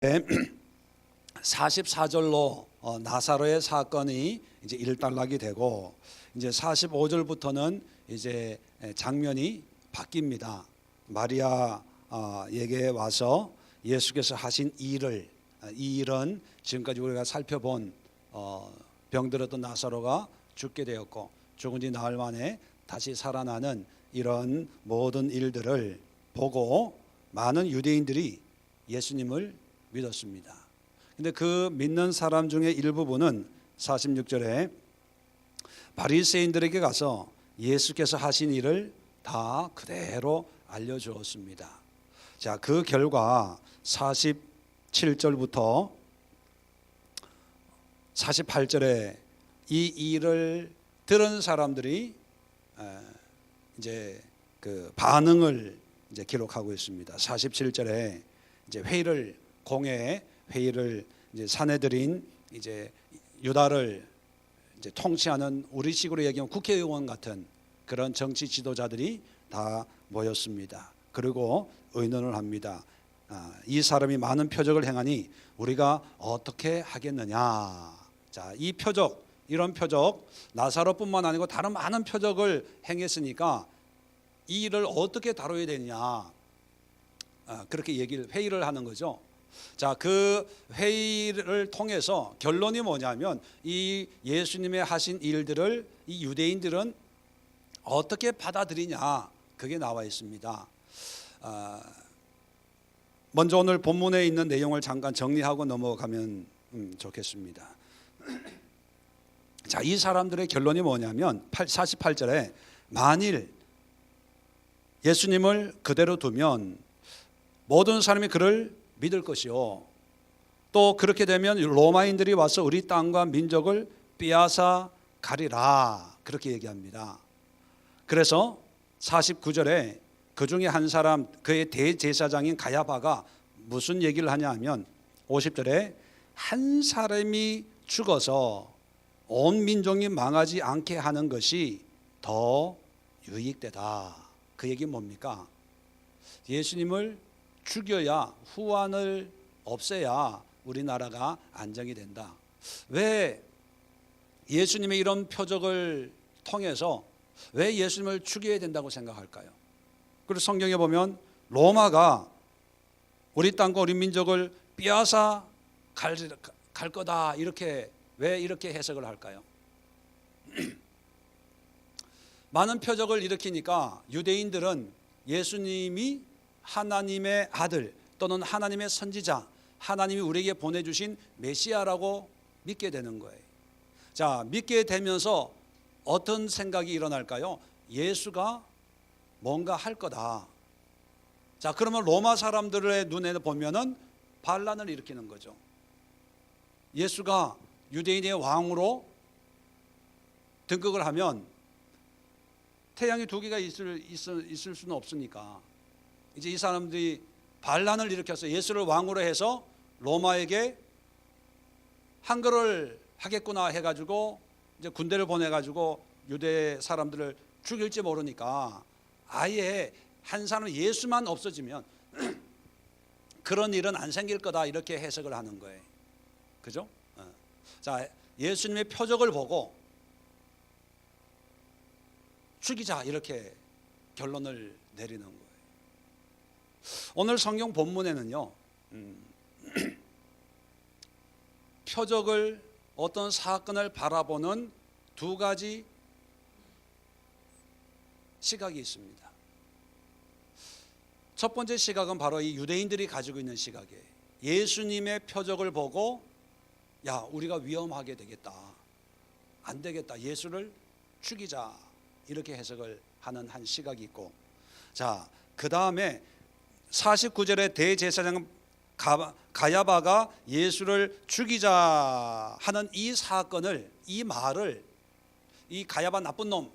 44절로 나사로의 사건이 이제 일단락이 되고, 이제 45절부터는 이제 장면이 바뀝니다. 마리아에게 와서 예수께서 하신 일을, 이 일은 지금까지 우리가 살펴본 병들었던 나사로가 죽게 되었고 죽은 지 나흘 만에 다시 살아나는 이런 모든 일들을 보고 많은 유대인들이 예수님을 믿었습니다. 근데 그 믿는 사람 중에 일부분은 46절에 바리새인들에게 가서 예수께서 하신 일을 다 그대로 알려주었습니다. 자, 그 결과 47절부터 48절에 이 일을 들은 사람들이 이제 그 반응을 이제 기록하고 있습니다. 47절에 이제 공회 회의를 이제 사내들인 이제 유다를 이제 통치하는, 우리식으로 얘기하면 국회의원 같은 그런 정치 지도자들이 다 모였습니다. 그리고 의논을 합니다. 이 사람이 많은 표적을 행하니 우리가 어떻게 하겠느냐. 자, 이 표적, 이런 표적, 나사로뿐만 아니고 다른 많은 표적을 행했으니까 이 일을 어떻게 다뤄야 되느냐. 그렇게 회의를 하는 거죠. 자, 그 회의를 통해서 결론이 뭐냐면 이 예수님의 하신 일들을 이 유대인들은 어떻게 받아들이냐, 그게 나와 있습니다. 먼저 오늘 본문에 있는 내용을 잠깐 정리하고 넘어가면 좋겠습니다. 자, 이 사람들의 결론이 뭐냐면 48절에 만일 예수님을 그대로 두면 모든 사람이 그를 믿을 것이요, 또 그렇게 되면 로마인들이 와서 우리 땅과 민족을 빼앗아 가리라, 그렇게 얘기합니다. 그래서 49절에 그 중에 한 사람, 그의 대제사장인 가야바가 무슨 얘기를 하냐 하면 50절에 한 사람이 죽어서 온 민족이 망하지 않게 하는 것이 더 유익되다. 그 얘기 뭡니까? 예수님을 죽여야, 후환을 없애야 우리나라가 안정이 된다. 왜 예수님의 이런 표적을 통해서 왜 예수님을 죽여야 된다고 생각할까요? 그리고 성경에 보면 로마가 우리 땅과 우리 민족을 빼앗아 갈 거다, 이렇게, 왜 이렇게 해석을 할까요? 많은 표적을 일으키니까 유대인들은 예수님이 하나님의 아들 또는 하나님의 선지자, 하나님이 우리에게 보내주신 메시아라고 믿게 되는 거예요. 자, 믿게 되면서 어떤 생각이 일어날까요? 예수가 뭔가 할 거다. 자, 그러면 로마 사람들의 눈에 보면은 반란을 일으키는 거죠. 예수가 유대인의 왕으로 등극을 하면 태양이 두 개가 있을 수는 없으니까 이제 이 사람들이 반란을 일으켜서 예수를 왕으로 해서 로마에게 항거를 하겠구나 해가지고 이제 군대를 보내가지고 유대 사람들을 죽일지 모르니까 아예 한 사람 예수만 없어지면 그런 일은 안 생길 거다, 이렇게 해석을 하는 거예요. 그죠? 자, 예수님의 표적을 보고 죽이자, 이렇게 결론을 내리는 거예요. 오늘 성경 본문에는요, 표적을, 어떤 사건을 바라보는 두 가지 시각이 있습니다. 첫 번째 시각은 바로 이 유대인들이 가지고 있는 시각이에요. 예수님의 표적을 보고 야, 우리가 위험하게 되겠다, 안 되겠다, 예수를 죽이자, 이렇게 해석을 하는 한 시각이 있고, 자, 그 다음에 49절에 대제사장 가야바가 예수를 죽이자 하는 이 사건을, 이 말을, 이 가야바 나쁜 놈,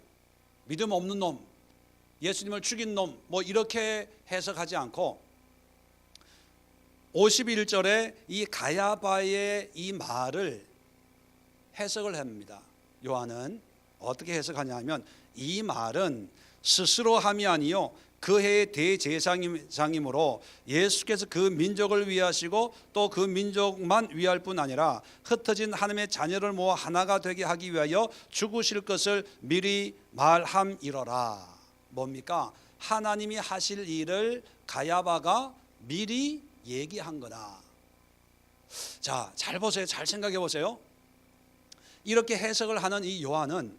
믿음 없는 놈, 예수님을 죽인 놈, 뭐 이렇게 해석하지 않고 51절에 이 가야바의 이 말을 해석을 합니다. 요한은 어떻게 해석하냐 하면 이 말은 스스로 함이 아니요 그 해의 대제사장이므로 예수께서 그 민족을 위하시고 또 그 민족만 위할 뿐 아니라 흩어진 하나님의 자녀를 모아 하나가 되게 하기 위하여 죽으실 것을 미리 말함이러라. 뭡니까? 하나님이 하실 일을 가야바가 미리 얘기한 거다. 자, 잘 보세요. 잘 생각해 보세요. 이렇게 해석을 하는 이 요한은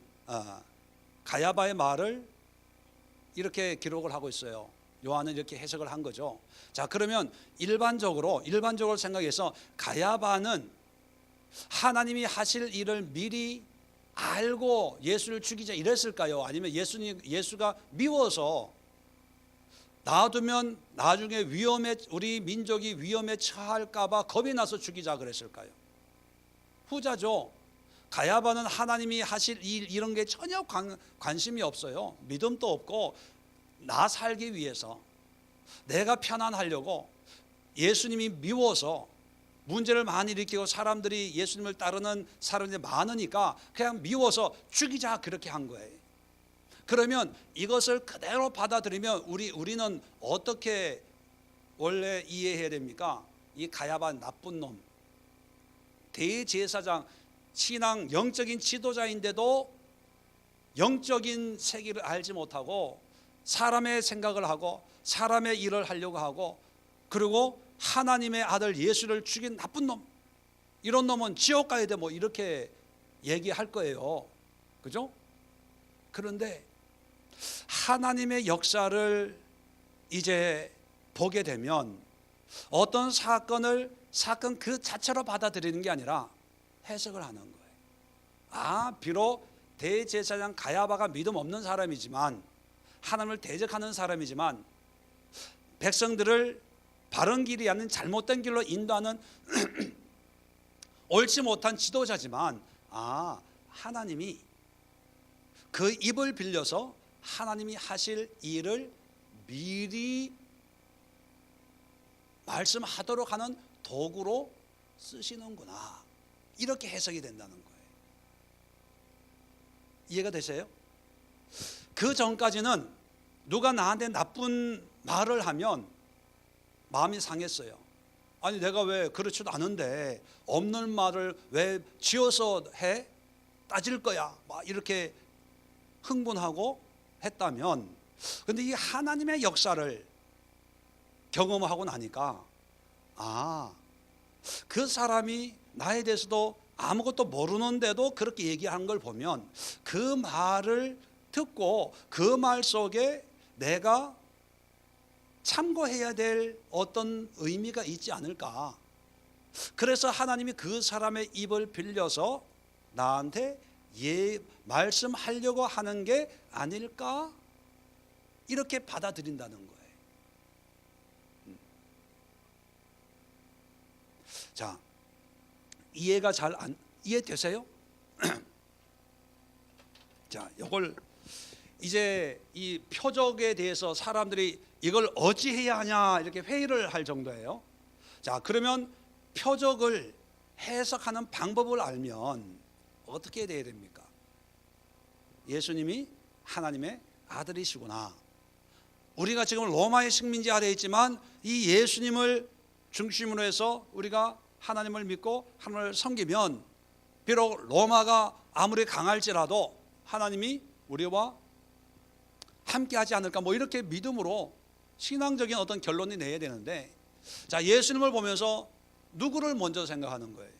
가야바의 말을 이렇게 기록을 하고 있어요. 요한은 이렇게 해석을 한 거죠. 자, 그러면 일반적으로 생각해서 가야바는 하나님이 하실 일을 미리 알고 예수를 죽이자 이랬을까요? 아니면 예수가 미워서 놔두면 나중에 우리 민족이 위험에 처할까 봐 겁이 나서 죽이자 그랬을까요? 후자죠. 가야바는 하나님이 하실 일 이런 게 전혀 관심이 없어요. 믿음도 없고 나 살기 위해서 내가 편안하려고 예수님이 미워서 문제를 많이 일으키고 사람들이 예수님을 따르는 사람들이 많으니까 그냥 미워서 죽이자 그렇게 한 거예요. 그러면 이것을 그대로 받아들이면 우리는 어떻게 원래 이해해야 됩니까? 이 가야바 나쁜 놈, 대제사장, 신앙 영적인 지도자인데도 영적인 세계를 알지 못하고 사람의 생각을 하고 사람의 일을 하려고 하고 그리고 하나님의 아들 예수를 죽인 나쁜 놈, 이런 놈은 지옥 가야 돼, 뭐 이렇게 얘기할 거예요. 그죠? 그런데 하나님의 역사를 이제 보게 되면 어떤 사건 그 자체로 받아들이는 게 아니라 해석을 하는 거예요. 비록 대제사장 가야바가 믿음 없는 사람이지만, 하나님을 대적하는 사람이지만, 백성들을 바른 길이 아닌 잘못된 길로 인도하는 옳지 못한 지도자지만, 하나님이 그 입을 빌려서 하나님이 하실 일을 미리 말씀하도록 하는 도구로 쓰시는구나, 이렇게 해석이 된다는 거예요. 이해가 되세요? 그 전까지는 누가 나한테 나쁜 말을 하면 마음이 상했어요. 아니 내가 왜 그렇지도 않은데 없는 말을 왜 지어서 해? 따질 거야, 막 이렇게 흥분하고 했다면, 근데 이 하나님의 역사를 경험하고 나니까 그 사람이 나에 대해서도 아무것도 모르는데도 그렇게 얘기한 걸 보면 그 말을 듣고 그 말 속에 내가 참고해야 될 어떤 의미가 있지 않을까. 그래서 하나님이 그 사람의 입을 빌려서 나한테 말씀하려고 하는 게 아닐까, 이렇게 받아들인다는 거예요. 자, 이해가 이해되세요? 자, 이걸 이제 이 표적에 대해서 사람들이 이걸 어찌해야 하냐 이렇게 회의를 할 정도예요. 자, 그러면 표적을 해석하는 방법을 알면 어떻게 돼야 됩니까? 예수님이 하나님의 아들이시구나. 우리가 지금 로마의 식민지 아래에 있지만 이 예수님을 중심으로 해서 우리가 하나님을 믿고 하나님을 섬기면 비록 로마가 아무리 강할지라도 하나님이 우리와 함께 하지 않을까, 뭐 이렇게 믿음으로 신앙적인 어떤 결론이 내야 되는데, 자, 예수님을 보면서 누구를 먼저 생각하는 거예요?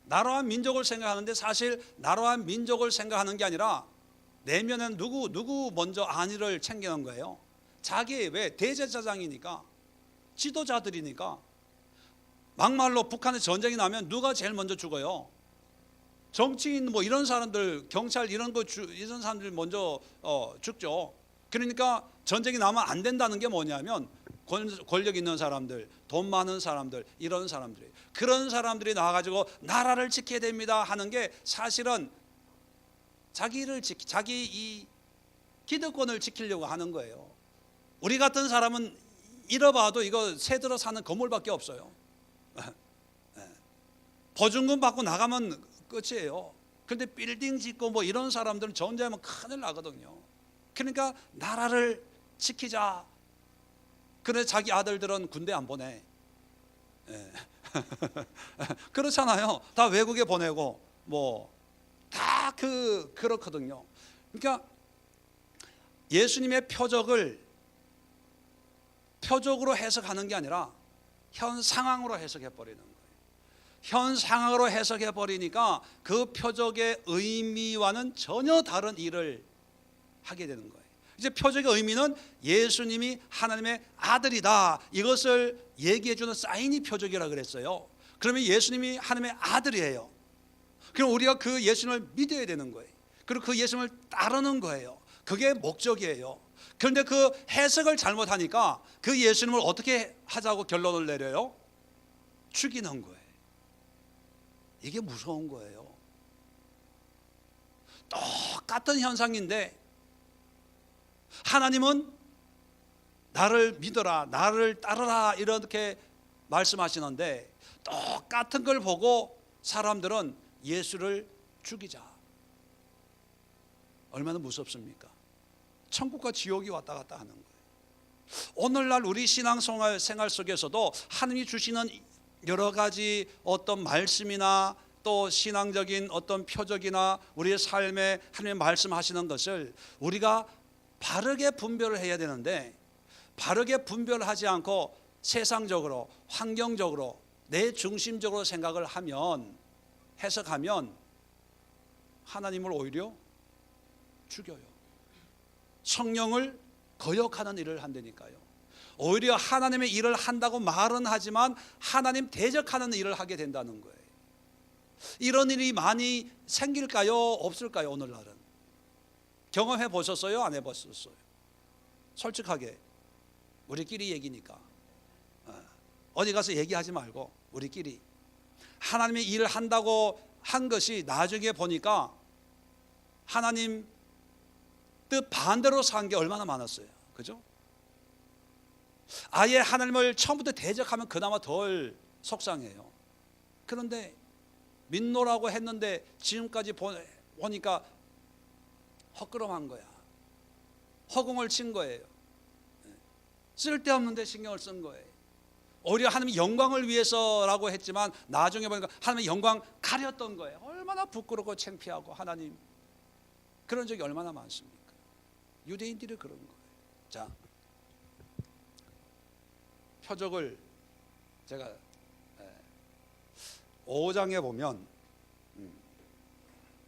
나라와 민족을 생각하는데, 사실 나라와 민족을 생각하는 게 아니라 내면은 누구 먼저 안위를 챙기는 거예요. 왜 대제사장이니까, 지도자들이니까. 막말로 북한에 전쟁이 나면 누가 제일 먼저 죽어요? 정치인 뭐 이런 사람들, 경찰 이런 사람들이 먼저 죽죠. 그러니까 전쟁이 나면 안 된다는 게 뭐냐면 권력 있는 사람들, 돈 많은 사람들, 이런 사람들이, 그런 사람들이 나와가지고 나라를 지켜야 됩니다 하는 게 사실은 자기 이 기득권을 지키려고 하는 거예요. 우리 같은 사람은 잃어봐도 이거 새 들어 사는 건물밖에 없어요. 보증금 받고 나가면 끝이에요. 그런데 빌딩 짓고 뭐 이런 사람들은 전쟁하면 큰일 나거든요. 그러니까 나라를 지키자. 그래 자기 아들들은 군대 안 보내. 예. 그렇잖아요. 다 외국에 보내고 뭐 다 그렇거든요. 그러니까 예수님의 표적으로 해석하는 게 아니라 현 상황으로 해석해 버리는 거예요. 현 상황으로 해석해 버리니까 그 표적의 의미와는 전혀 다른 일을 하게 되는 거예요. 이제 표적의 의미는 예수님이 하나님의 아들이다, 이것을 얘기해 주는 사인이 표적이라 그랬어요. 그러면 예수님이 하나님의 아들이에요. 그럼 우리가 그 예수님을 믿어야 되는 거예요. 그리고 그 예수님을 따르는 거예요. 그게 목적이에요. 그런데 그 해석을 잘못하니까 그 예수님을 어떻게 하자고 결론을 내려요? 죽이는 거예요. 이게 무서운 거예요. 똑같은 현상인데 하나님은 나를 믿어라, 나를 따르라 이렇게 말씀하시는데 똑같은 걸 보고 사람들은 예수를 죽이자. 얼마나 무섭습니까? 천국과 지옥이 왔다 갔다 하는 거예요. 오늘날 우리 신앙생활 속에서도 하나님이 주시는 여러 가지 어떤 말씀이나 또 신앙적인 어떤 표적이나 우리의 삶에 하나님의 말씀하시는 것을 우리가 바르게 분별을 해야 되는데, 바르게 분별하지 않고 세상적으로, 환경적으로, 내 중심적으로 생각을 하면, 해석하면 하나님을 오히려 죽여요. 성령을 거역하는 일을 한다니까요. 오히려 하나님의 일을 한다고 말은 하지만 하나님 대적하는 일을 하게 된다는 거예요. 이런 일이 많이 생길까요? 없을까요? 오늘날은 경험해 보셨어요? 안 해보셨어요? 솔직하게 우리끼리 얘기니까 어디 가서 얘기하지 말고 우리끼리 하나님의 일을 한다고 한 것이 나중에 보니까 하나님 뜻 반대로 산 게 얼마나 많았어요. 그죠? 아예 하나님을 처음부터 대적하면 그나마 덜 속상해요. 그런데 믿노라고 했는데 지금까지 보니까 헛걸음한 거야. 허공을 친 거예요. 쓸데없는 데 신경을 쓴 거예요. 오히려 하나님의 영광을 위해서라고 했지만 나중에 보니까 하나님의 영광 가렸던 거예요. 얼마나 부끄럽고 창피하고. 하나님 그런 적이 얼마나 많습니까? 유대인들이 그런 거예요. 자, 표적을 제가 5장에 보면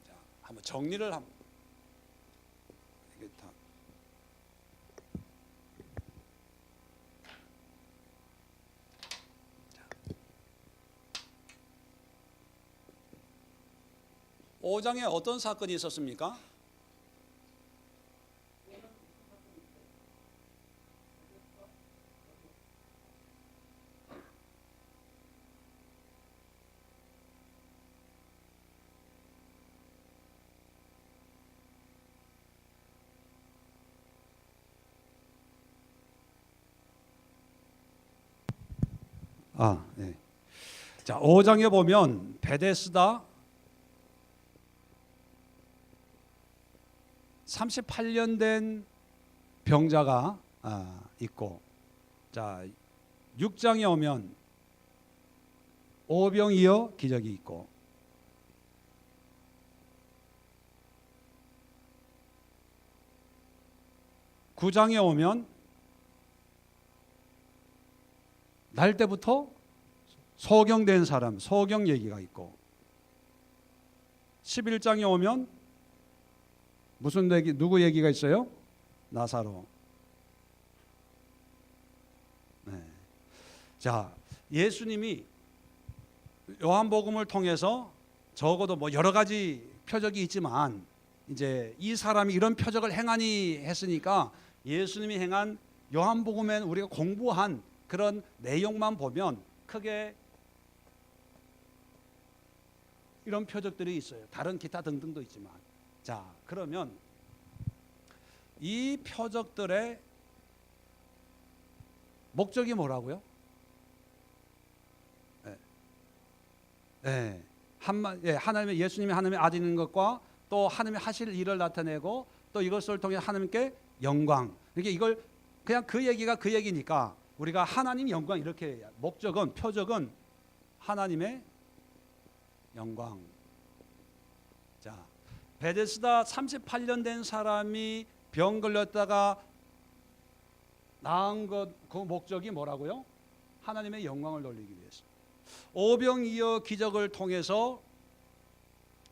자, 한번 정리를 한번 이게 다 5장에 어떤 사건이 있었습니까? 네. 자, 5장에 보면 베데스다 38년 된 병자가 있고, 자 6장에 오면 오병이어 기적이 있고, 9장에 오면 날 때부터 소경된 사람, 소경 얘기가 있고, 11장에 오면 무슨 얘기, 누구 얘기가 있어요? 나사로. 네. 자, 예수님이 요한복음을 통해서 적어도 뭐 여러 가지 표적이 있지만 이제 이 사람이 이런 표적을 행하니 했으니까 예수님이 행한 요한복음엔 우리가 공부한 그런 내용만 보면 크게 이런 표적들이 있어요. 다른 기타 등등도 있지만. 자, 그러면 이 표적들의 목적이 뭐라고요? 하나님의 예수님이 하나님의 아들인 것과 또 하나님의 하실 일을 나타내고 또 이것을 통해 하나님께 영광. 이걸 그냥 그 얘기가 그 얘기니까 우리가 하나님 영광 이렇게 목적은 표적은 하나님의 영광. 자, 베데스다 38년 된 사람이 병 걸렸다가 나은 그 목적이 뭐라고요? 하나님의 영광을 돌리기 위해서. 오병이어 기적을 통해서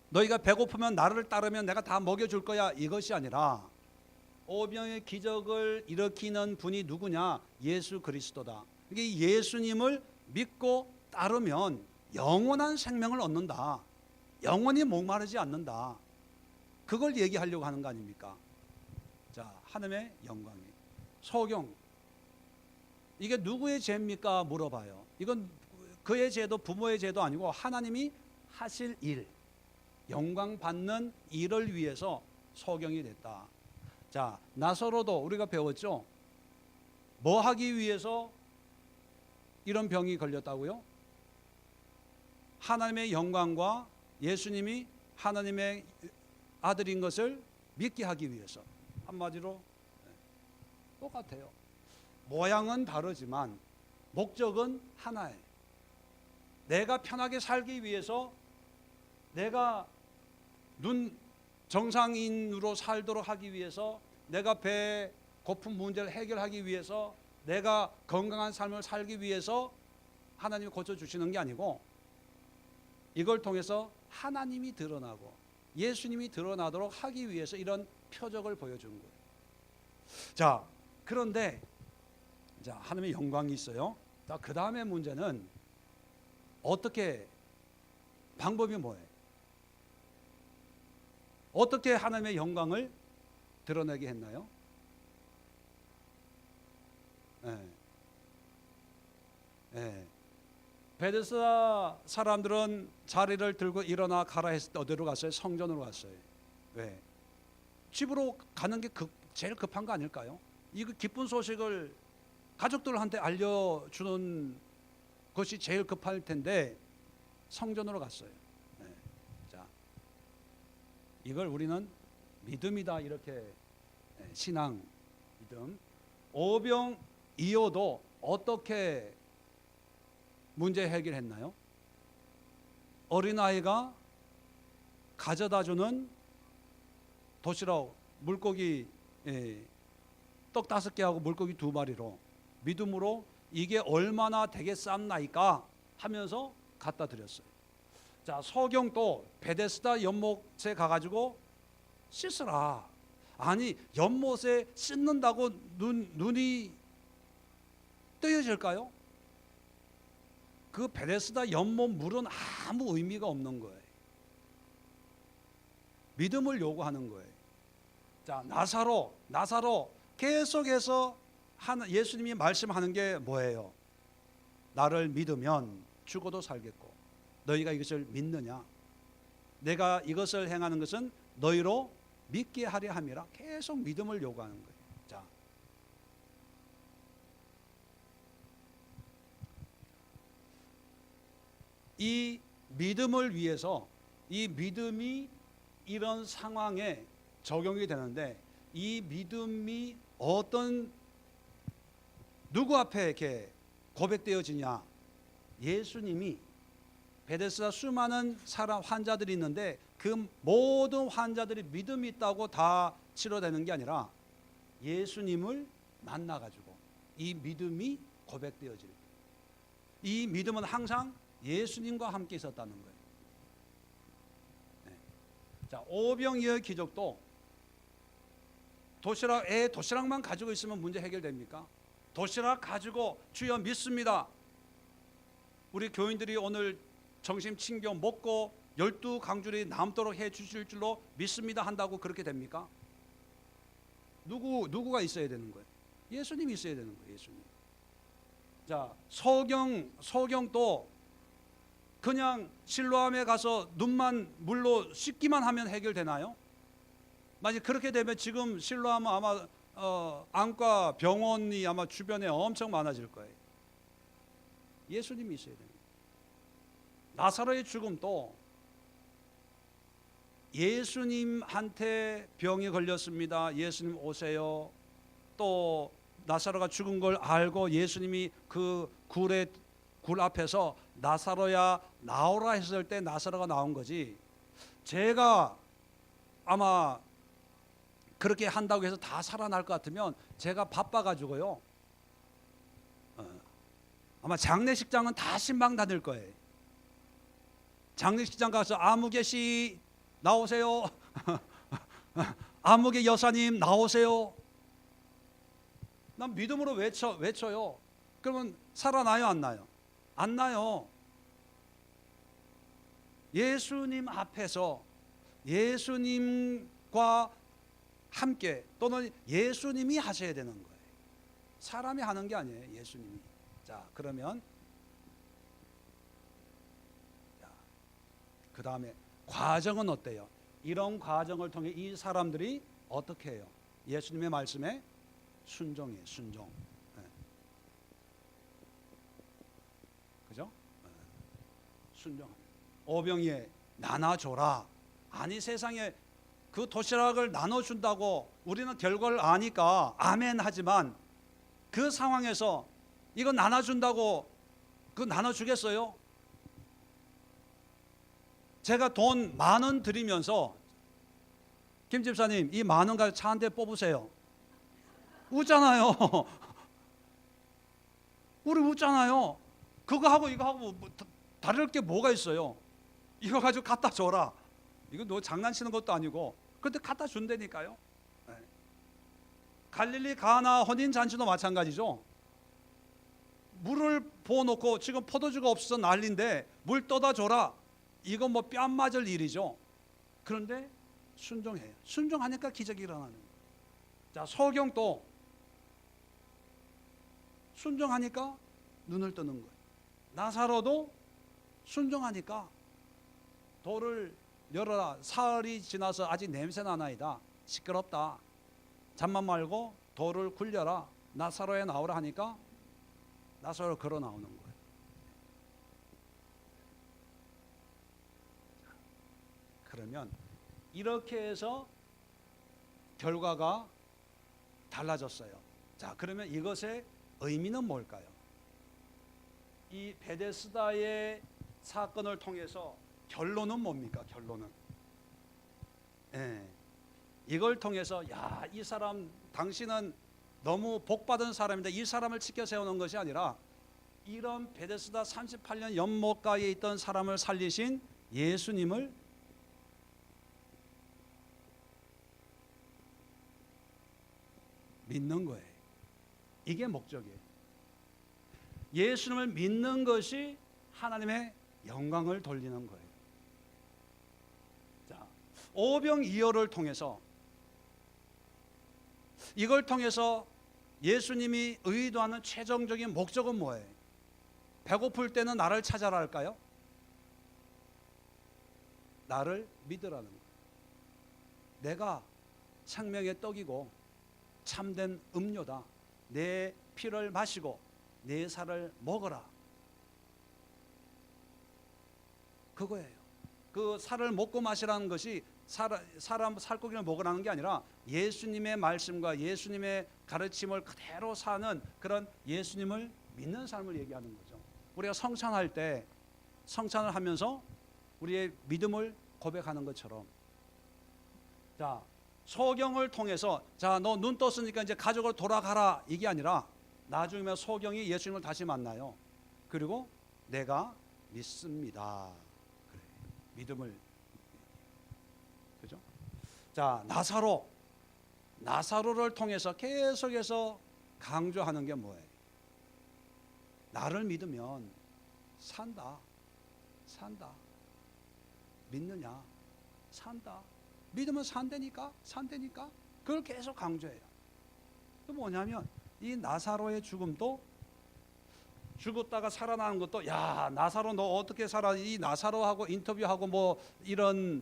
너희가 배고프면 나를 따르면 내가 다 먹여줄 거야, 이것이 아니라 오병이어 기적을 일으키는 분이 누구냐? 예수 그리스도다. 이게 예수님을 믿고 따르면 영원한 생명을 얻는다. 영원히 목마르지 않는다. 그걸 얘기하려고 하는 거 아닙니까? 자, 하나님의 영광이. 소경, 이게 누구의 죄입니까? 물어봐요. 이건 그의 죄도 부모의 죄도 아니고 하나님이 하실 일, 영광 받는 일을 위해서 소경이 됐다. 자, 나사로도 우리가 배웠죠? 뭐 하기 위해서 이런 병이 걸렸다고요? 하나님의 영광과 예수님이 하나님의 아들인 것을 믿게 하기 위해서. 한마디로 똑같아요. 모양은 다르지만 목적은 하나예요. 내가 편하게 살기 위해서, 내가 정상인으로 살도록 하기 위해서, 내가 배 고픈 문제를 해결하기 위해서, 내가 건강한 삶을 살기 위해서 하나님이 고쳐주시는 게 아니고 이걸 통해서 하나님이 드러나고 예수님이 드러나도록 하기 위해서 이런 표적을 보여준 거예요. 자, 그런데 자, 하나님의 영광이 있어요. 자, 그 다음에 문제는 어떻게, 방법이 뭐예요? 어떻게 하나님의 영광을 드러내게 했나요? 베데스다 사람들은 자리를 들고 일어나 가라 했을 때 어디로 갔어요? 성전으로 갔어요. 왜? 집으로 가는 게 제일 급한 거 아닐까요? 이 기쁜 소식을 가족들한테 알려주는 것이 제일 급할 텐데 성전으로 갔어요. 자, 이걸 우리는 믿음이다, 이렇게 신앙 믿음. 오병이어도 어떻게 문제 해결했나요? 어린아이가 가져다주는 도시락, 물고기, 떡 5개하고 물고기 2마리로 믿음으로 이게 얼마나 되겠삼나이까 하면서 갖다 드렸어요. 자, 소경도 베데스다 연못에 가가지고 씻으라. 아니, 연못에 씻는다고 눈이 뜨여질까요? 그 베데스다 연못 물은 아무 의미가 없는 거예요. 믿음을 요구하는 거예요. 자, 나사로 계속해서 예수님이 말씀하는 게 뭐예요? 나를 믿으면 죽어도 살겠고, 너희가 이것을 믿느냐? 내가 이것을 행하는 것은 너희로 믿게 하려 함이라. 계속 믿음을 요구하는 거예요. 자, 이 믿음을 위해서, 이 믿음이 이런 상황에 적용이 되는데, 이 믿음이 누구 앞에 이렇게 고백되어지냐? 예수님이 베데스다 수많은 환자들이 있는데 그 모든 환자들이 믿음이 있다고 다 치료되는 게 아니라 예수님을 만나가지고 이 믿음이 고백되어질 때, 이 믿음은 항상 예수님과 함께 있었다는 거예요. 자, 오병이어 기적도 도시락만 가지고 있으면 문제 해결됩니까? 도시락 가지고 주여 믿습니다, 우리 교인들이 오늘 점심 챙겨 먹고 12강줄이 남도록 해 주실 줄로 믿습니다 한다고 그렇게 됩니까? 누구가 있어야 되는 거예요? 예수님이 있어야 되는 거예요. 예수님. 자, 소경도 그냥 실로암에 가서 눈만 물로 씻기만 하면 해결되나요? 만약 그렇게 되면 지금 실로암은 아마 안과 병원이 아마 주변에 엄청 많아질 거예요. 예수님이 있어야 됩니다. 나사로의 죽음도 예수님한테 병이 걸렸습니다. 예수님 오세요. 또 나사로가 죽은 걸 알고 예수님이 그 굴 앞에서 나사로야 나오라 했을 때 나사로가 나온 거지. 제가 아마 그렇게 한다고 해서 다 살아날 것 같으면 제가 바빠가지고요, 아마 장례식장은 다 신방 다닐 거예요. 장례식장 가서 아무개 씨 나오세요. 아무개 여사님 나오세요. 난 믿음으로 외쳐요. 그러면 살아나요, 안 나요? 안 나요. 예수님 앞에서 예수님과 함께, 또는 예수님이 하셔야 되는 거예요. 사람이 하는 게 아니에요, 예수님이. 자, 그러면 그 다음에 과정은 어때요? 이런 과정을 통해 이 사람들이 어떻게 해요? 예수님의 말씀에 순종이에요. 순종. 네. 그죠? 네. 순종. 오병이에 나눠줘라. 아니, 세상에 그 도시락을 나눠준다고 우리는 결과를 아니까 아멘 하지만, 그 상황에서 이거 나눠준다고 그거 나눠주겠어요? 제가 돈 10,000원 드리면서 김 집사님 이 10,000원 가지고 차 한 대 뽑으세요. 웃잖아요. 우리 웃잖아요. 그거 하고 이거 하고 뭐 다를 게 뭐가 있어요? 이거 가지고 갖다 줘라. 이거 너 장난치는 것도 아니고, 그런데 갖다 준다니까요. 네. 갈릴리 가나 혼인 잔치도 마찬가지죠. 물을 부어놓고 지금 포도주가 없어서 난리인데 물 떠다 줘라. 이거 뭐 뺨 맞을 일이죠. 그런데 순종해요. 순종하니까 기적이 일어나는 거예요. 자, 소경도 순종하니까 눈을 뜨는 거예요. 나사로도 순종하니까 돌을 열어라. 사흘이 지나서 아직 냄새 나나이다. 시끄럽다. 잠만 말고 돌을 굴려라. 나사로에 나오라 하니까 나사로 걸어 나오는 거예요. 그러면 이렇게 해서 결과가 달라졌어요. 자, 그러면 이것의 의미는 뭘까요? 이 베데스다의 사건을 통해서 결론은 뭡니까? 결론은, 이걸 통해서 야, 이 사람 당신은 너무 복받은 사람인데 이 사람을 지켜 세우는 것이 아니라, 이런 베데스다 38년 연못가에 있던 사람을 살리신 예수님을 믿는 거예요. 이게 목적이에요. 예수님을 믿는 것이 하나님의 영광을 돌리는 거예요. 자, 오병이어를 통해서, 이걸 통해서 예수님이 의도하는 최종적인 목적은 뭐예요? 배고플 때는 나를 찾아라 할까요? 나를 믿으라는 거예요. 내가 생명의 떡이고 참된 음료다. 내 피를 마시고 내 살을 먹어라. 그거예요. 그 살을 먹고 마시라는 것이 사람 살코기를 먹으라는 게 아니라, 예수님의 말씀과 예수님의 가르침을 그대로 사는 그런 예수님을 믿는 삶을 얘기하는 거죠. 우리가 성찬할 때 성찬을 하면서 우리의 믿음을 고백하는 것처럼, 자, 소경을 통해서 자, 너 눈 떴으니까 이제 가족으로 돌아가라, 이게 아니라 나중에 소경이 예수님을 다시 만나요. 그리고 내가 믿습니다. 그래, 믿음을, 그죠? 자, 나사로를 통해서 계속해서 강조하는 게 뭐예요? 나를 믿으면 산다. 믿느냐? 산다. 믿으면 산다니까. 그걸 계속 강조해요. 그 뭐냐면, 이 나사로의 죽음도, 죽었다가 살아나는 것도, 야, 나사로 너 어떻게 살아? 이 나사로하고 인터뷰하고 뭐 이런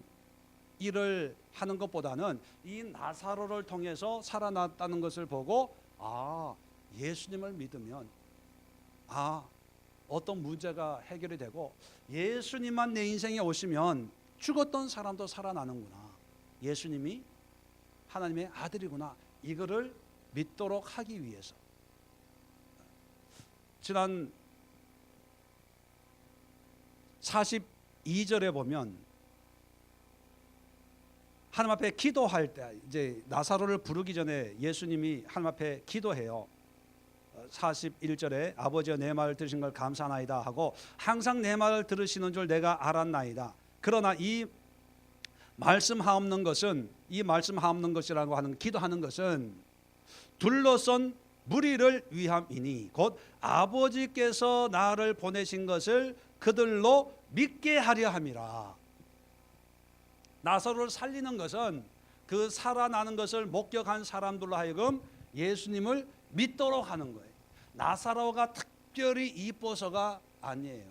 일을 하는 것보다는 이 나사로를 통해서 살아났다는 것을 보고, 아, 예수님을 믿으면 어떤 문제가 해결이 되고, 예수님만 내 인생에 오시면 죽었던 사람도 살아나는구나. 예수님이 하나님의 아들이구나. 이거를 믿도록 하기 위해서. 지난 42절에 보면 하나님 앞에 기도할 때, 이제 나사로를 부르기 전에 예수님이 하나님 앞에 기도해요. 41절에 아버지여 내 말을 들으신 걸 감사하나이다 하고, 항상 내 말을 들으시는 줄 내가 알았나이다. 그러나 이 말씀하옵는 것은, 이 말씀하옵는 것이라고 하는, 기도하는 것은 둘러선 무리를 위함이니 곧 아버지께서 나를 보내신 것을 그들로 믿게 하려 함이라. 나사로를 살리는 것은 그 살아나는 것을 목격한 사람들로 하여금 예수님을 믿도록 하는 거예요. 나사로가 특별히 이뻐서가 아니에요.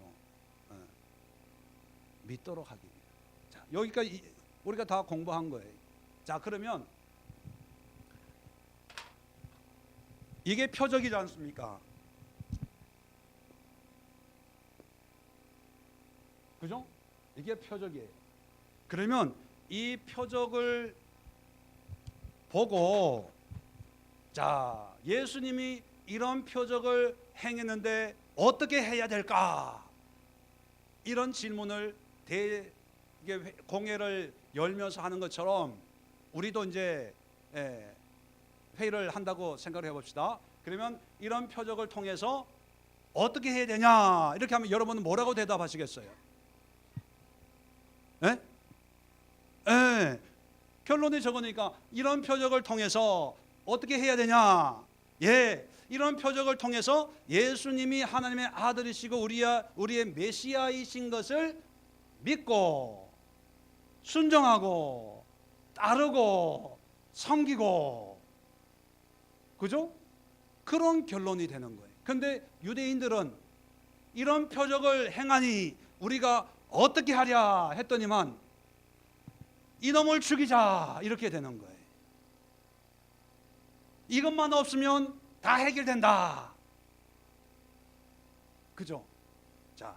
믿도록 하기 위해. 자, 여기까지 우리가 다 공부한 거예요. 자, 그러면 이게 표적이지 않습니까? 그죠? 이게 표적이에요. 그러면 이 표적을 보고, 자, 예수님이 이런 표적을 행했는데 어떻게 해야 될까? 이런 질문을 공회를 열면서 하는 것처럼 우리도 이제 회의를 한다고 생각을 해봅시다. 그러면 이런 표적을 통해서 어떻게 해야 되냐? 이렇게 하면 여러분은 뭐라고 대답하시겠어요? 예? 예. 결론이 적으니까 이런 표적을 통해서 어떻게 해야 되냐? 예. 이런 표적을 통해서 예수님이 하나님의 아들이시고 우리의 메시아이신 것을 믿고 순종하고 따르고 섬기고, 그죠? 그런 결론이 되는 거예요. 근데 유대인들은 이런 표적을 행하니 우리가 어떻게 하랴 했더니만 이놈을 죽이자 이렇게 되는 거예요. 이것만 없으면 다 해결된다. 그죠? 자,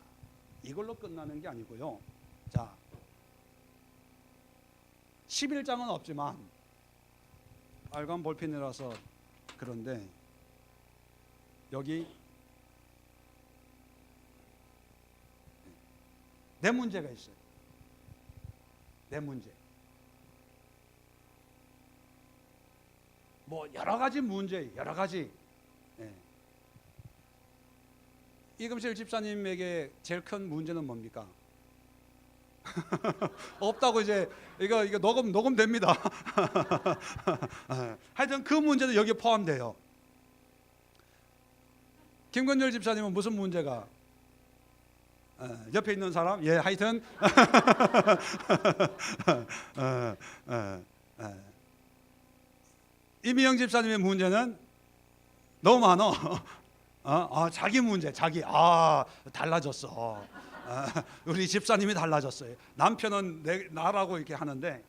이걸로 끝나는 게 아니고요. 자, 11장은 없지만 빨간 볼펜이라서 그런데 여기 네 문제가 있어요. 네 문제. 뭐 여러 가지 문제, 여러 가지. 예. 이금실 집사님에게 제일 큰 문제는 뭡니까? 없다고 이제 이거 녹음됩니다. 하여튼 그 문제도 여기에 포함돼요. 김건열 집사님은 무슨 문제가? 옆에 있는 사람? 예, 하여튼 이미영 집사님의 문제는 너무 많어. 자기 문제, 자기. 달라졌어. 우리 집사님이 달라졌어요. 남편은 나라고 이렇게 하는데,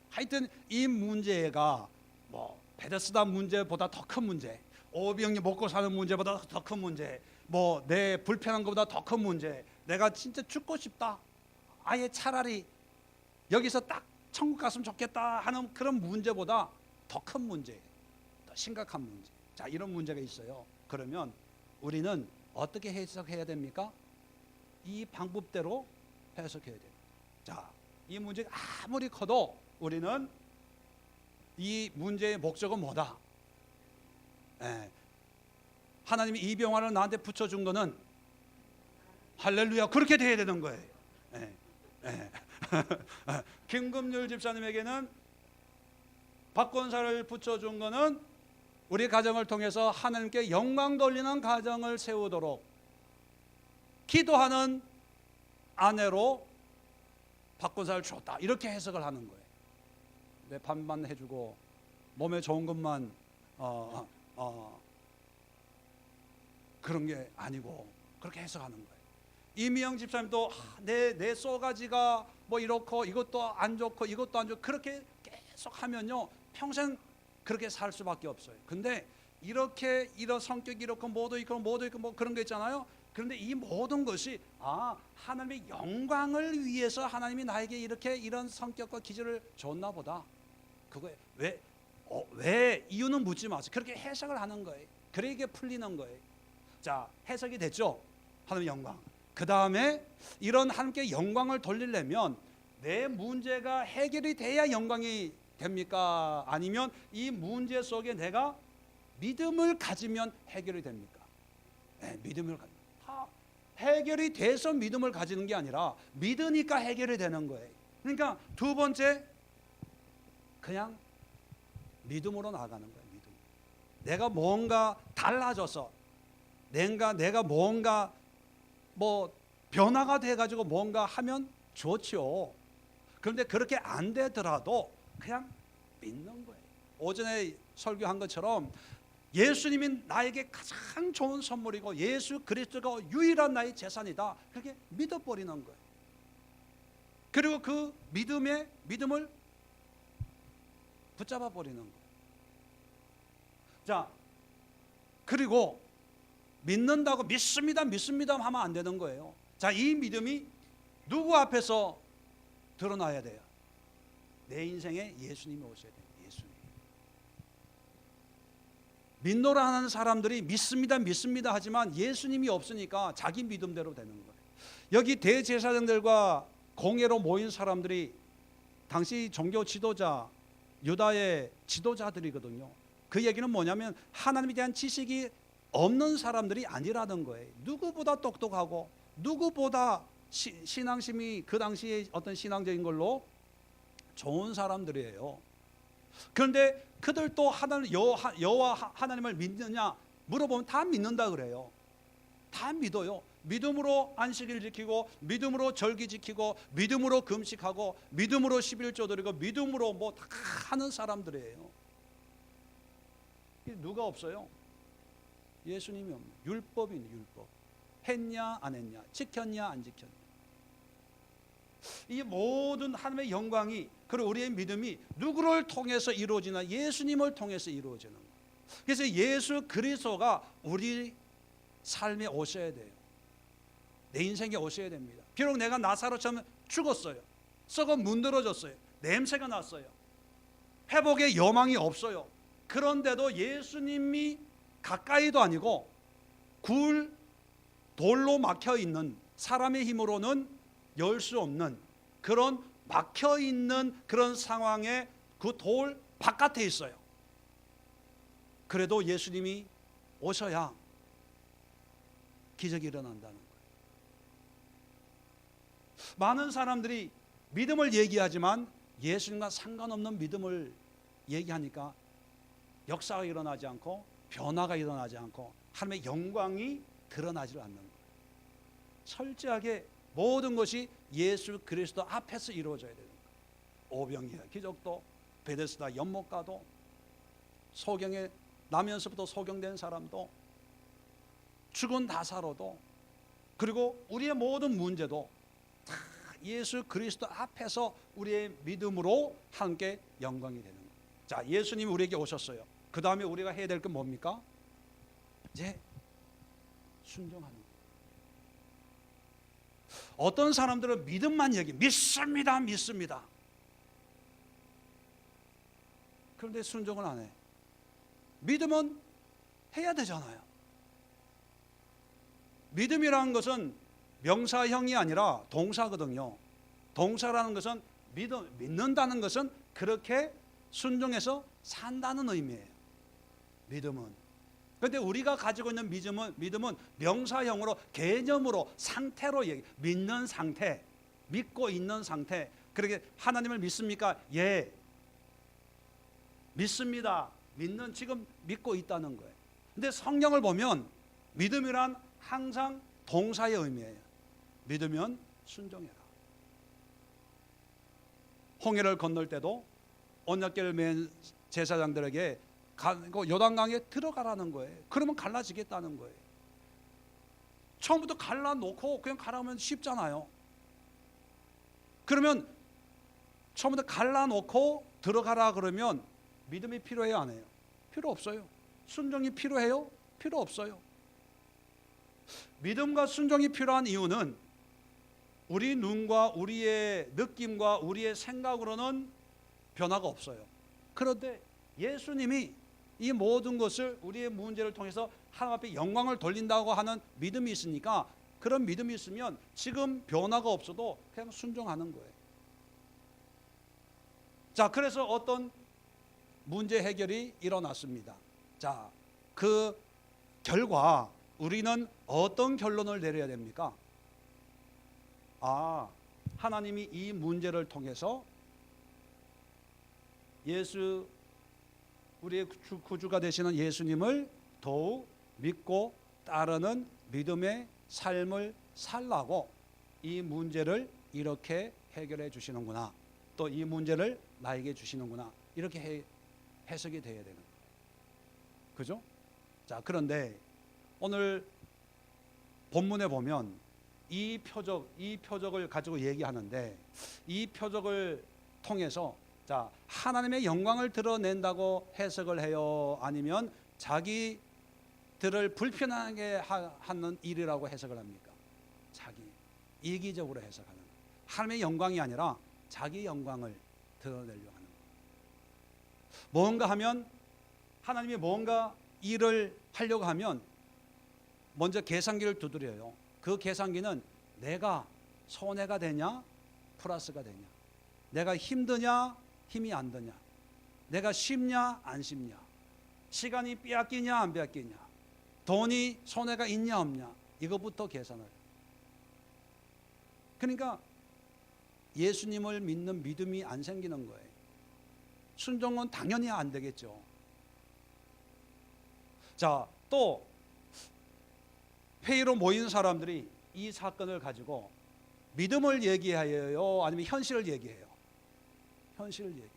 하여튼 이 문제가 뭐 베데스다 문제보다 더 큰 문제, 오병이 먹고 사는 문제보다 더 큰 문제, 뭐 내 불편한 것보다 더 큰 문제, 내가 진짜 죽고 싶다, 아예 차라리 여기서 딱 천국 갔으면 좋겠다 하는 그런 문제보다 더 큰 문제, 더 심각한 문제. 자, 이런 문제가 있어요. 그러면 우리는 어떻게 해석해야 됩니까? 이 방법대로 해석해야 돼요. 자, 이 문제가 아무리 커도 우리는 이 문제의 목적은 뭐다? 하나님이 이 병화를 나한테 붙여준 거는 할렐루야, 그렇게 돼야 되는 거예요. 김금률 집사님에게는 박권사를 붙여준 거는 우리 가정을 통해서 하나님께 영광 돌리는 가정을 세우도록 기도하는 아내로 박권사를 줬다, 이렇게 해석을 하는 거예요. 내 밥만 해주고 몸에 좋은 것만 그런 게 아니고 그렇게 해석하는 거예요. 이미영 집사님도 내 쏘가지가 뭐 이렇고 이것도 안 좋고 이것도 안 좋고 그렇게 계속 하면요 평생 그렇게 살 수밖에 없어요. 근데 이렇게 이런 성격이 이렇고 뭐도 있고 뭐 그런 거 있잖아요. 그런데 이 모든 것이 하나님의 영광을 위해서 하나님이 나에게 이렇게 이런 성격과 기질을 줬나 보다. 그거에 왜 이유는 묻지 마세요. 그렇게 해석을 하는 거예요. 그러게 풀리는 거예요. 자, 해석이 됐죠? 하나님의 영광. 그 다음에 이런 하나님께 영광을 돌리려면 내 문제가 해결이 돼야 영광이 됩니까? 아니면 이 문제 속에 내가 믿음을 가지면 해결이 됩니까? 네, 믿음을 가지면 다 해결이 돼서 믿음을 가지는 게 아니라 믿으니까 해결이 되는 거예요. 그러니까 두 번째, 그냥 믿음으로 나가는 거예요. 믿음. 내가 뭔가 달라져서 내가 뭔가 변화가 돼가지고 뭔가 하면 좋죠. 그런데 그렇게 안 되더라도 그냥 믿는 거예요. 오전에 설교한 것처럼 예수님이 나에게 가장 좋은 선물이고 예수 그리스도가 유일한 나의 재산이다. 그렇게 믿어버리는 거예요. 그리고 그 믿음을 붙잡아 버리는 거예요. 자, 그리고 믿는다고 믿습니다 하면 안 되는 거예요. 자, 이 믿음이 누구 앞에서 드러나야 돼요? 내 인생에 예수님이 오셔야 돼요. 예수님. 믿노라 하는 사람들이 믿습니다 하지만 예수님이 없으니까 자기 믿음대로 되는 거예요. 여기 대제사장들과 공회로 모인 사람들이 당시 종교 지도자, 유다의 지도자들이거든요. 그 얘기는 뭐냐면 하나님에 대한 지식이 없는 사람들이 아니라는 거예요. 누구보다 똑똑하고 누구보다 신앙심이 그 당시에 어떤 신앙적인 걸로 좋은 사람들이에요. 그런데 그들도 여호와 하나님을 믿느냐 물어보면 다 믿는다 그래요. 다 믿어요. 믿음으로 안식일 지키고 믿음으로 절기 지키고 믿음으로 금식하고 믿음으로 11조 드리고 믿음으로 다 하는 사람들이에요. 누가 없어요? 예수님이 없는 율법이네. 율법. 했냐 안 했냐, 지켰냐 안 지켰냐. 이 모든 하나님의 영광이, 그리고 우리의 믿음이 누구를 통해서 이루어지나? 예수님을 통해서 이루어지는 거예요. 그래서 예수 그리스도가 우리 삶에 오셔야 돼요. 내 인생에 오셔야 됩니다. 비록 내가 나사로처럼 죽었어요. 썩어 문드러졌어요. 냄새가 났어요. 회복의 여망이 없어요. 그런데도 예수님이 가까이도 아니고 돌로 막혀 있는, 사람의 힘으로는 열 수 없는 그런 막혀 있는 그런 상황에 그 돌 바깥에 있어요. 그래도 예수님이 오셔야 기적이 일어난다는 거예요. 많은 사람들이 믿음을 얘기하지만 예수님과 상관없는 믿음을 얘기하니까 역사가 일어나지 않고 변화가 일어나지 않고 하나님의 영광이 드러나지 않는 거예요. 철저하게 모든 것이 예수 그리스도 앞에서 이루어져야 되는 거예요. 오병이어 기적도, 베데스다 연못가도, 소경에 나면서부터 소경된 사람도, 죽은 나사로도, 그리고 우리의 모든 문제도 다 예수 그리스도 앞에서 우리의 믿음으로 함께 영광이 되는 거예요. 자, 예수님이 우리에게 오셨어요. 그 다음에 우리가 해야 될 게 뭡니까? 이제 순종하는 거예요. 어떤 사람들은 믿음만 믿습니다. 그런데 순종을 안 해. 믿음은 해야 되잖아요. 믿음이라는 것은 명사형이 아니라 동사거든요. 동사라는 것은 믿는다는 것은 그렇게 순종해서 산다는 의미예요. 믿음은. 그런데 우리가 가지고 있는 믿음은 명사형으로, 개념으로, 상태로 믿는 상태, 믿고 있는 상태. 그렇게 하나님을 믿습니까? 예, 믿습니다. 지금 믿고 있다는 거예요. 근데 성경을 보면 믿음이란 항상 동사의 의미예요. 믿으면 순종해라. 홍해를 건널 때도 언약궤를 맨 제사장들에게 요단강에 들어가라는 거예요. 그러면 갈라지겠다는 거예요. 처음부터 갈라놓고 그냥 가라면 쉽잖아요. 그러면 처음부터 갈라놓고 들어가라 그러면 믿음이 필요해요, 안 해요? 필요 없어요. 순종이 필요해요? 필요 없어요. 믿음과 순종이 필요한 이유는 우리 눈과 우리의 느낌과 우리의 생각으로는 변화가 없어요. 그런데 예수님이 이 모든 것을 우리의 문제를 통해서 하나님 앞에 영광을 돌린다고 하는 믿음이 있으니까, 그런 믿음이 있으면 지금 변화가 없어도 그냥 순종하는 거예요. 자, 그래서 어떤 문제 해결이 일어났습니다. 자, 그 결과 우리는 어떤 결론을 내려야 됩니까? 하나님이 이 문제를 통해서 우리의 구주가 되시는 예수님을 더욱 믿고 따르는 믿음의 삶을 살라고 이 문제를 이렇게 해결해 주시는구나, 또 이 문제를 나에게 주시는구나, 이렇게 해석이 돼야 되는 거예요. 그죠? 자, 그런데 오늘 본문에 보면 이 표적을 가지고 얘기하는데, 이 표적을 통해서 자, 하나님의 영광을 드러낸다고 해석을 해요? 아니면 자기들을 불편하게 하는 일이라고 해석을 합니까? 자기 이기적으로 해석하는 거예요. 하나님의 영광이 아니라 자기 영광을 드러내려고 하는 거예요. 뭔가 하면, 하나님이 뭔가 일을 하려고 하면 먼저 계산기를 두드려요. 그 계산기는 내가 손해가 되냐 플러스가 되냐, 내가 힘드냐 힘이 안 드냐, 내가 쉽냐 안 쉽냐, 시간이 빼앗기냐 안 빼앗기냐, 돈이 손해가 있냐 없냐, 이것부터 계산을 해요. 그러니까 예수님을 믿는 믿음이 안 생기는 거예요. 순종은 당연히 안 되겠죠. 자, 또 회의로 모인 사람들이 이 사건을 가지고 믿음을 얘기해요? 아니면 현실을 얘기해요? 현실을 얘기해요.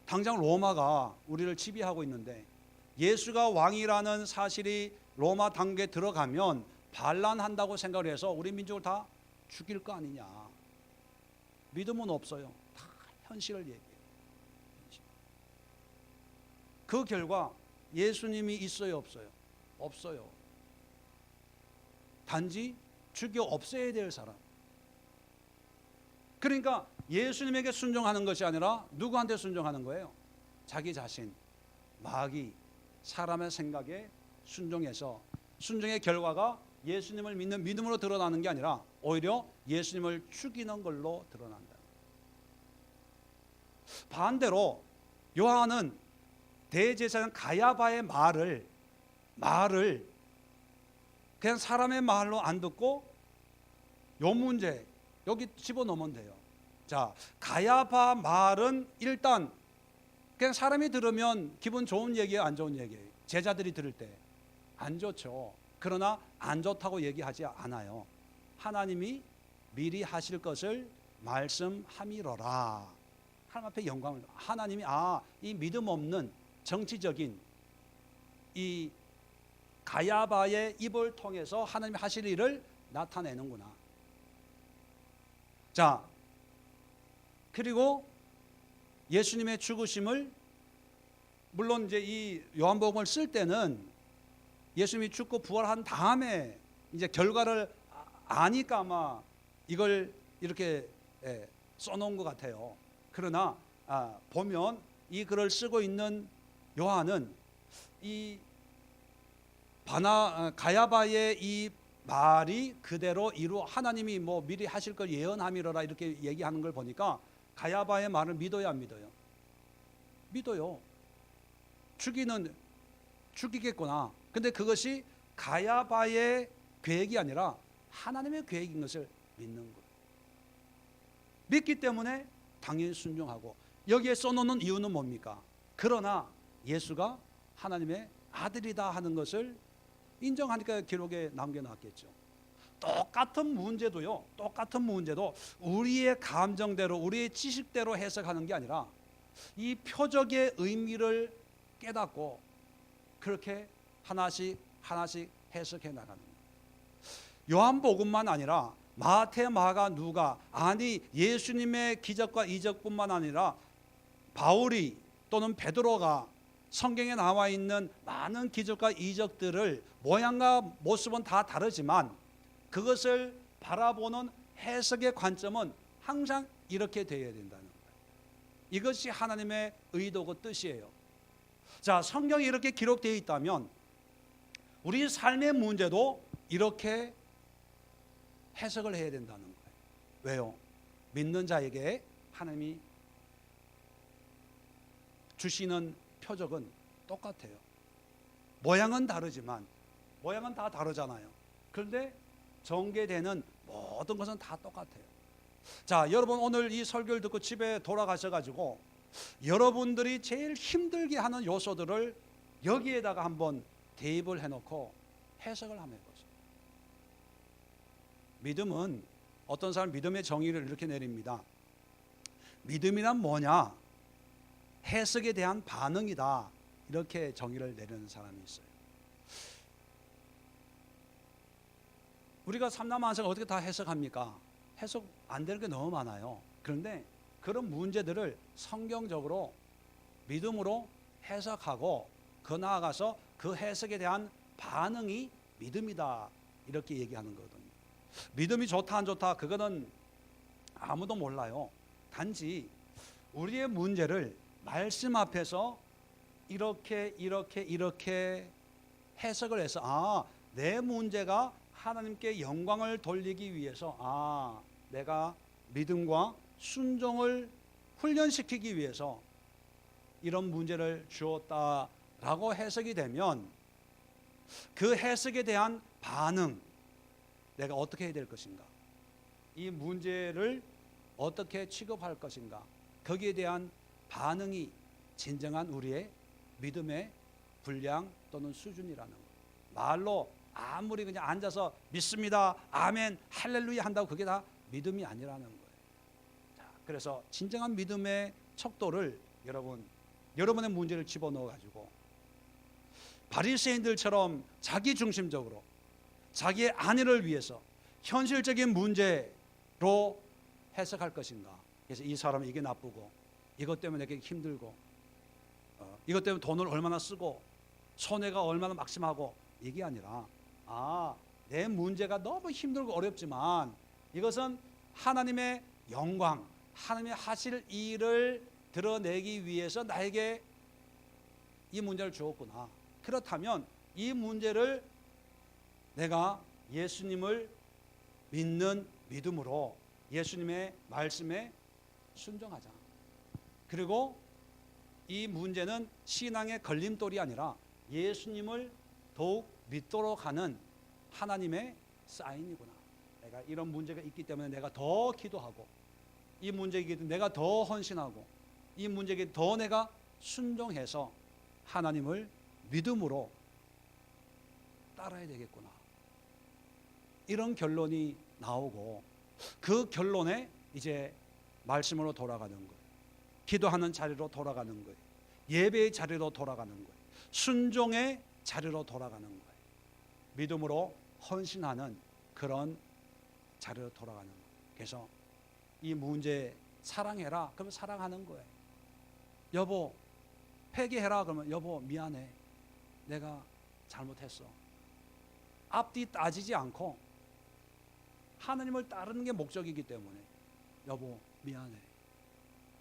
당장 로마가 우리를 지배하고 있는데 예수가 왕이라는 사실이 로마 당국에 들어가면 반란한다고 생각을 해서 우리 민족을 다 죽일 거 아니냐. 믿음은 없어요. 다 현실을 얘기해요. 그 결과 예수님이 있어요 없어요? 없어요. 단지 죽여 없애야 될 사람. 그러니까 예수님에게 순종하는 것이 아니라 누구한테 순종하는 거예요? 자기 자신, 마귀, 사람의 생각에 순종해서, 순종의 결과가 예수님을 믿는 믿음으로 드러나는 게 아니라 오히려 예수님을 죽이는 걸로 드러난다. 반대로 요한은 대제사장 가야바의 말을 그냥 사람의 말로 안 듣고 요 문제 여기 집어넣으면 돼요. 자, 가야바 말은 일단 그냥 사람이 들으면 기분 좋은 얘기예요, 안 좋은 얘기예요? 제자들이 들을 때 안 좋죠. 그러나 안 좋다고 얘기하지 않아요. 하나님이 미리 하실 것을 말씀함이로라. 하나님 앞에 영광을, 하나님이 이 믿음 없는 정치적인 이 가야바의 입을 통해서 하나님이 하실 일을 나타내는구나. 자, 그리고 예수님의 죽으심을, 물론 이제 이 요한복음을 쓸 때는 예수님이 죽고 부활한 다음에 이제 결과를 아니까 아마 이걸 이렇게 써놓은 것 같아요. 그러나 보면 이 글을 쓰고 있는 요한은 이 가야바의 이 말이 그대로 하나님이 뭐 미리 하실 걸 예언함이로라 이렇게 얘기하는 걸 보니까 가야바의 말을 믿어야 안 믿어요? 믿어요. 죽이겠구나. 근데 그것이 가야바의 계획이 아니라 하나님의 계획인 것을 믿는 거예요. 믿기 때문에 당연히 순종하고, 여기에 써놓는 이유는 뭡니까? 그러나 예수가 하나님의 아들이다 하는 것을 인정하니까 기록에 남겨놨겠죠. 똑같은 문제도 우리의 감정대로, 우리의 지식대로 해석하는 게 아니라 이 표적의 의미를 깨닫고 그렇게 하나씩 해석해 나가는 거예요. 요한복음만 아니라 마태, 마가, 누가, 예수님의 기적과 이적뿐만 아니라 바울이 또는 베드로가 성경에 나와 있는 많은 기적과 이적들을 모양과 모습은 다 다르지만 그것을 바라보는 해석의 관점은 항상 이렇게 되어야 된다는 거예요. 이것이 하나님의 의도고 뜻이에요. 자, 성경이 이렇게 기록되어 있다면 우리 삶의 문제도 이렇게 해석을 해야 된다는 거예요. 왜요? 믿는 자에게 하나님이 주시는 표적은 똑같아요. 모양은 다르지만, 모양은 다 다르잖아요. 그런데 전개되는 모든 것은 다 똑같아요. 자, 여러분 오늘 이 설교를 듣고 집에 돌아가셔가지고 여러분들이 제일 힘들게 하는 요소들을 여기에다가 한번 대입을 해놓고 해석을 한번 해보세요. 믿음은, 어떤 사람 믿음의 정의를 이렇게 내립니다. 믿음이란 뭐냐? 해석에 대한 반응이다. 이렇게 정의를 내리는 사람이 있어요. 우리가 삼라만상을 어떻게 다 해석합니까? 해석 안 되는 게 너무 많아요. 그런데 그런 문제들을 성경적으로 믿음으로 해석하고 그 나아가서 그 해석에 대한 반응이 믿음이다. 이렇게 얘기하는 거거든요. 믿음이 좋다 안 좋다 그거는 아무도 몰라요. 단지 우리의 문제를 말씀 앞에서 이렇게 해석을 해서 내 문제가 하나님께 영광을 돌리기 위해서 내가 믿음과 순종을 훈련시키기 위해서 이런 문제를 주었다라고 해석이 되면 그 해석에 대한 반응, 내가 어떻게 해야 될 것인가, 이 문제를 어떻게 취급할 것인가, 거기에 대한 반응이 진정한 우리의 믿음의 분량 또는 수준이라는 거예요. 말로 아무리 그냥 앉아서 믿습니다, 아멘, 할렐루야 한다고 그게 다 믿음이 아니라는 거예요. 자, 그래서 진정한 믿음의 척도를 여러분의 문제를 집어넣어 가지고 바리새인들처럼 자기 중심적으로 자기의 안위를 위해서 현실적인 문제로 해석할 것인가. 그래서 이 사람은 이게 나쁘고 이것 때문에 내게 힘들고 이것 때문에 돈을 얼마나 쓰고 손해가 얼마나 막심하고 이게 아니라 내 문제가 너무 힘들고 어렵지만 이것은 하나님의 영광, 하나님의 하실 일을 드러내기 위해서 나에게 이 문제를 주었구나. 그렇다면 이 문제를 내가 예수님을 믿는 믿음으로 예수님의 말씀에 순종하자. 그리고 이 문제는 신앙의 걸림돌이 아니라 예수님을 더욱 믿도록 하는 하나님의 사인이구나. 내가 이런 문제가 있기 때문에 내가 더 기도하고, 이 문제이기 때문에 내가 더 헌신하고, 이 문제이기 때문에 더 내가 순종해서 하나님을 믿음으로 따라야 되겠구나. 이런 결론이 나오고 그 결론에 이제 말씀으로 돌아가는 거예요. 기도하는 자리로 돌아가는 거예요. 예배의 자리로 돌아가는 거예요. 순종의 자리로 돌아가는 거예요. 믿음으로 헌신하는 그런 자리로 돌아가는 거예요. 그래서 이 문제 사랑해라. 그러면 사랑하는 거예요. 여보 회개해라. 그러면 여보 미안해. 내가 잘못했어. 앞뒤 따지지 않고 하나님을 따르는 게 목적이기 때문에 여보 미안해.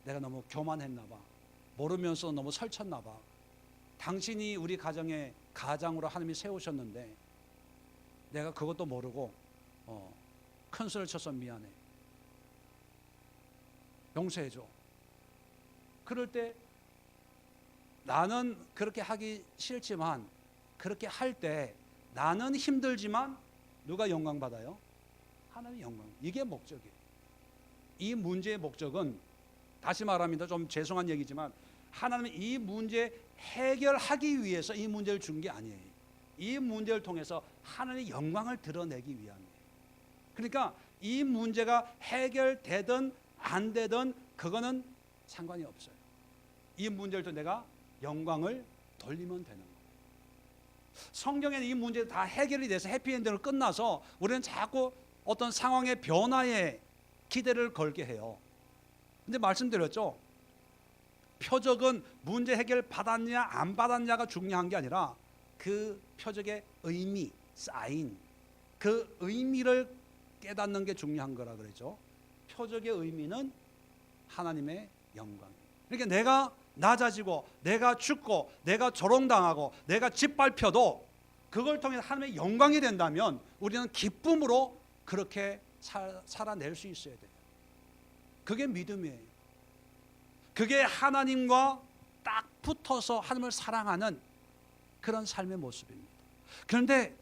내가 너무 교만했나 봐. 모르면서 너무 설쳤나 봐. 당신이 우리 가정의 가장으로 하나님이 세우셨는데 내가 그것도 모르고 큰 소리를 쳐서 미안해. 용서해줘. 그럴 때 나는 그렇게 하기 싫지만 그렇게 할 때 나는 힘들지만 누가 영광 받아요? 하나님의 영광. 이게 목적이에요. 이 문제의 목적은 다시 말합니다. 좀 죄송한 얘기지만 하나님은 이 문제 해결하기 위해서 이 문제를 준 게 아니에요. 이 문제를 통해서 하나님의 영광을 드러내기 위함이에요. 그러니까 이 문제가 해결되든 안 되든 그거는 상관이 없어요. 이 문제를 통해 내가 영광을 돌리면 되는 거예요. 성경에는 이 문제가 다 해결이 돼서 해피엔딩으로 끝나서 우리는 자꾸 어떤 상황의 변화에 기대를 걸게 해요. 근데 말씀드렸죠. 표적은 문제 해결 받았냐 안 받았냐가 중요한 게 아니라 그 표적의 의미, 사인, 그 의미를 깨닫는 게 중요한 거라 그러죠. 표적의 의미는 하나님의 영광. 그러니까 내가 낮아지고 내가 죽고 내가 조롱당하고 내가 짓밟혀도 그걸 통해 하나님의 영광이 된다면 우리는 기쁨으로 그렇게 살아낼 수 있어야 돼요. 그게 믿음이에요. 그게 하나님과 딱 붙어서 하나님을 사랑하는 그런 삶의 모습입니다. 그런데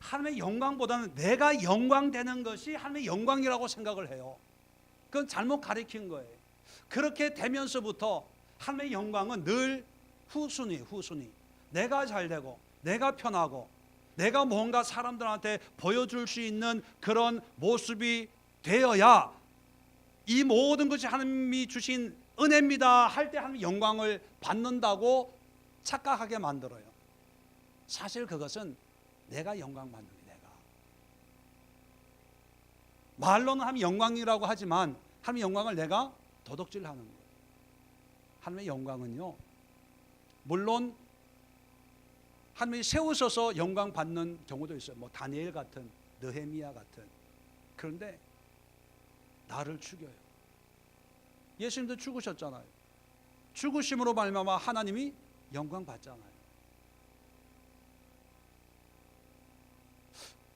하나님의 영광보다는 내가 영광되는 것이 하나님의 영광이라고 생각을 해요. 그건 잘못 가르친 거예요. 그렇게 되면서부터 하나님의 영광은 늘 후순위. 내가 잘되고 내가 편하고 내가 뭔가 사람들한테 보여줄 수 있는 그런 모습이 되어야 이 모든 것이 하나님이 주신 은혜입니다 할 때 하나님의 영광을 받는다고 착각하게 만들어요. 사실 그것은 내가 영광 받는 거예요. 내가 말로는 하나님의 영광이라고 하지만 하나님의 영광을 내가 도둑질하는 거예요. 하나님의 영광은요, 물론 하나님이 세우셔서 영광 받는 경우도 있어요. 뭐 다니엘 같은, 느헤미야 같은. 그런데 나를 죽여요. 예수님도 죽으셨잖아요. 죽으심으로 말미암아 하나님이 영광 받잖아요.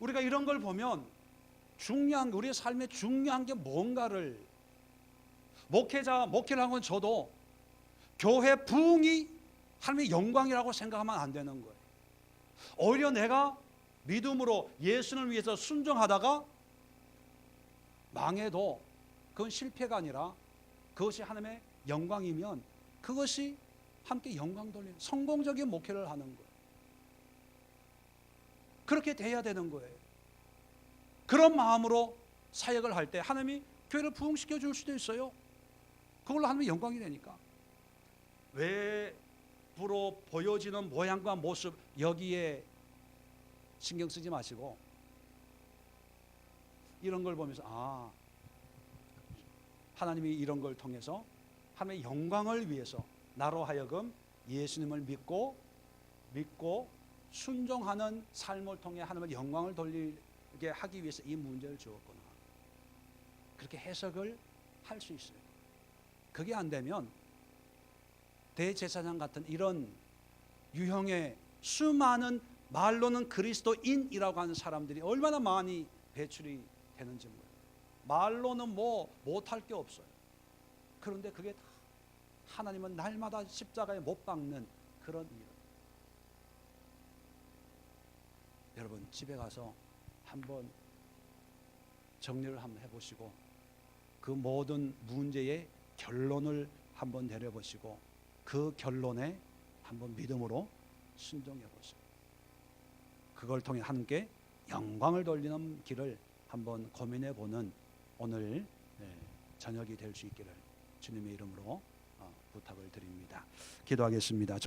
우리가 이런 걸 보면 중요한, 우리의 삶에 중요한 게 뭔가를, 목회를 한 건 저도 교회 부흥이 하나님의 영광이라고 생각하면 안 되는 거예요. 오히려 내가 믿음으로 예수를 위해서 순종하다가 망해도 그건 실패가 아니라 그것이 하나님의 영광이면 그것이 함께 영광 돌리는 성공적인 목회를 하는 거예요. 그렇게 돼야 되는 거예요. 그런 마음으로 사역을 할 때 하나님이 교회를 부흥시켜 줄 수도 있어요. 그걸로 하나님의 영광이 되니까. 외부로 보여지는 모양과 모습 여기에 신경 쓰지 마시고 이런 걸 보면서 하나님이 이런 걸 통해서 하나님의 영광을 위해서 나로 하여금 예수님을 믿고 순종하는 삶을 통해 하나님의 영광을 돌리게 하기 위해서 이 문제를 주었구나. 그렇게 해석을 할 수 있어요. 그게 안 되면 대제사장 같은 이런 유형의 수많은 말로는 그리스도인이라고 하는 사람들이 얼마나 많이 배출이 되는지 몰라요. 말로는 뭐 못할 게 없어요. 그런데 그게 다 하나님은 날마다 십자가에 못 박는 그런 일. 여러분 집에 가서 한번 정리를 한번 해보시고 그 모든 문제의 결론을 한번 내려보시고 그 결론에 한번 믿음으로 순종해 보세요. 그걸 통해 함께 영광을 돌리는 길을 한번 고민해 보는 오늘 저녁이 될 수 있기를 주님의 이름으로 부탁을 드립니다. 기도하겠습니다.